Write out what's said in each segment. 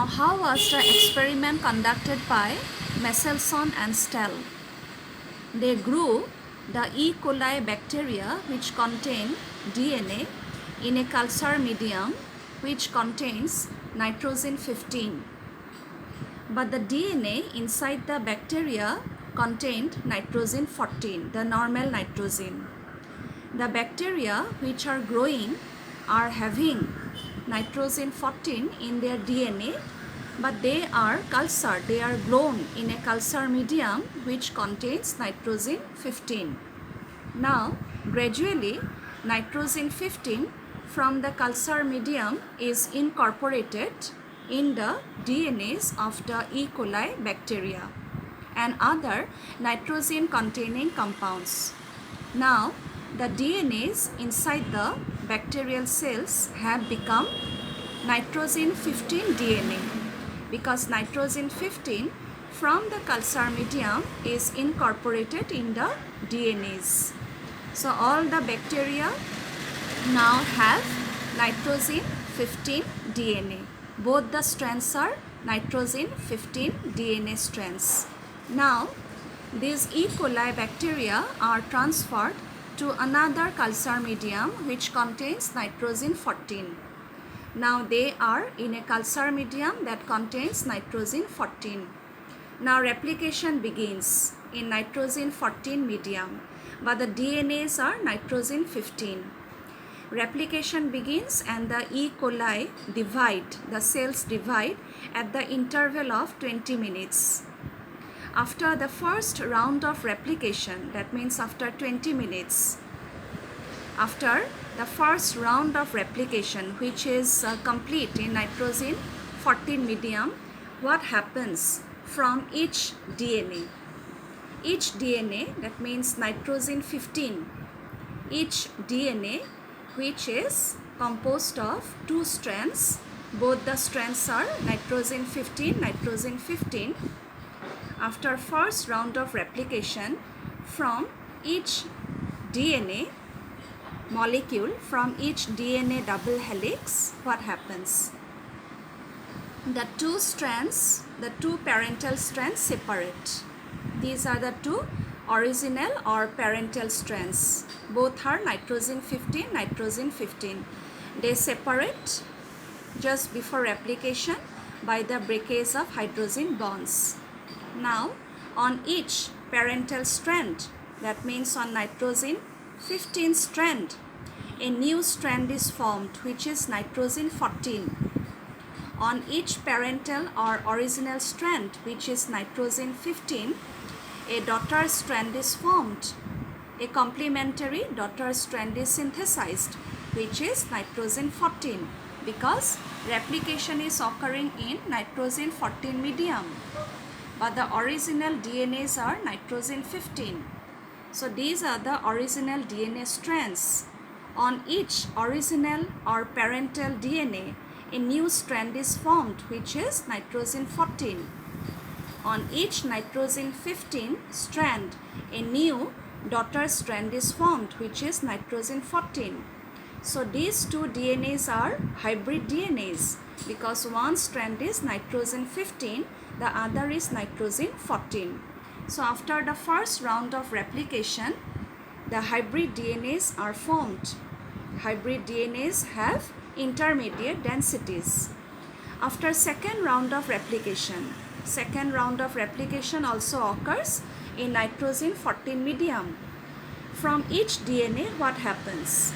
Now, how was the experiment conducted by Messelson and Stell? They grew the E. coli bacteria which contain DNA in a culture medium which contains nitrogen 15. But the DNA inside the bacteria contained nitrogen 14, the normal nitrogen. The bacteria which are growing are having nitrogen 14 in their DNA, but they are cultured, they are grown in a culture medium which contains nitrogen 15. Now, gradually, nitrogen 15 from the culture medium is incorporated in the DNAs of the E. coli bacteria and other nitrogen containing compounds. Now, the DNAs inside the bacterial cells have become nitrogen 15 DNA because nitrogen 15 from the culture medium is incorporated in the DNAs. So all the bacteria now have nitrogen 15 DNA. Both the strands are nitrogen 15 DNA strands. Now, these E. coli bacteria are transferred to another culture medium which contains nitrogen 14. Now they are in a culture medium that contains nitrogen 14. Now replication begins in nitrogen 14 medium, but the DNAs are nitrogen 15. Replication begins and the E. coli divide, the cells divide at the interval of 20 minutes. After the first round of replication, that means after 20 minutes, after the first round of replication which is complete in nitrogen 14 medium, what happens from each DNA? Each DNA, that means nitrogen 15, each DNA which is composed of two strands, both the strands are nitrogen 15, nitrogen 15. After first round of replication, from each DNA molecule, from each DNA double helix, what happens? The two strands, the two parental strands separate. These are the two original or parental strands. Both are nitrogen 15, nitrogen 15. They separate just before replication by the breakage of hydrogen bonds. Now, on each parental strand, that means on nitrogen 15 strand, a new strand is formed which is nitrogen 14. On each parental or original strand which is nitrogen 15, a daughter strand is formed. A complementary daughter strand is synthesized which is nitrogen 14 because replication is occurring in nitrogen 14 medium. But the original DNAs are nitrogen 15. So these are the original DNA strands. On each original or parental DNA, a new strand is formed which is nitrogen 14. On each nitrogen 15 strand, a new daughter strand is formed which is nitrogen 14. So these two DNAs are hybrid DNAs because one strand is nitrogen 15, the other is nitrogen 14. So after the first round of replication, the hybrid DNAs are formed. Hybrid DNAs have intermediate densities. After second round of replication also occurs in nitrogen 14 medium. From each DNA, what happens?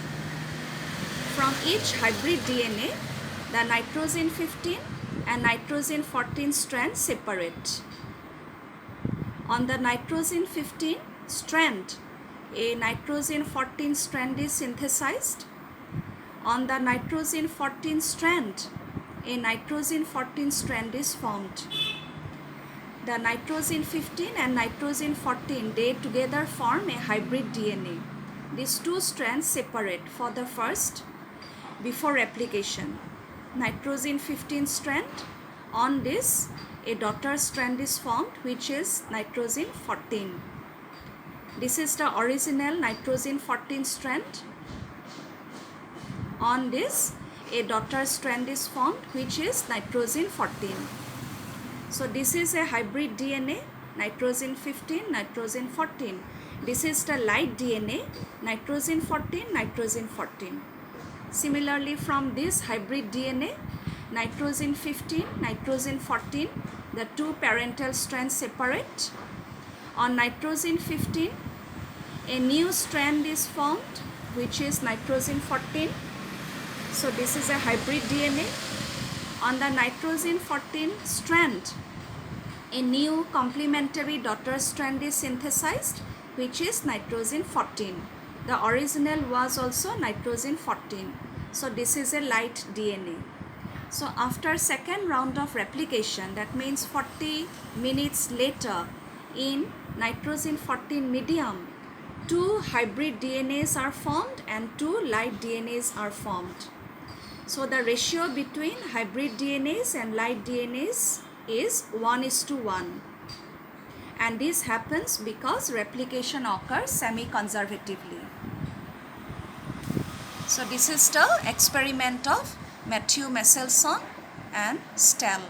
From each hybrid DNA, the nitrogen 15 and nitrogen 14 strands separate. On the nitrogen 15 strand, a nitrogen 14 strand is synthesized. On the nitrogen 14 strand, a nitrogen 14 strand is formed. The nitrogen 15 and nitrogen 14, they together form a hybrid DNA. These two strands separate for the first before replication. Nitrogen 15 strand, on this a daughter strand is formed which is nitrogen 14. This is the original nitrogen 14 strand. On this a daughter strand is formed, which is nitrogen 14. So this is a hybrid DNA, nitrogen 15, nitrogen 14. This is the light DNA, nitrogen 14, nitrogen 14. Similarly, from this hybrid DNA, nitrogen 15, nitrogen 14, the two parental strands separate. On nitrogen 15, a new strand is formed, which is nitrogen 14. So this is a hybrid DNA. On the nitrogen 14 strand, a new complementary daughter strand is synthesized, which is nitrogen 14. The original was also nitrogen 14. So this is a light DNA. So after second round of replication, that means 40 minutes later, in nitrogen 14 medium, two hybrid DNAs are formed and two light DNAs are formed. So the ratio between hybrid DNAs and light DNAs is 1:1. And this happens because replication occurs semi-conservatively. So this is the experiment of Matthew Meselson and Stell.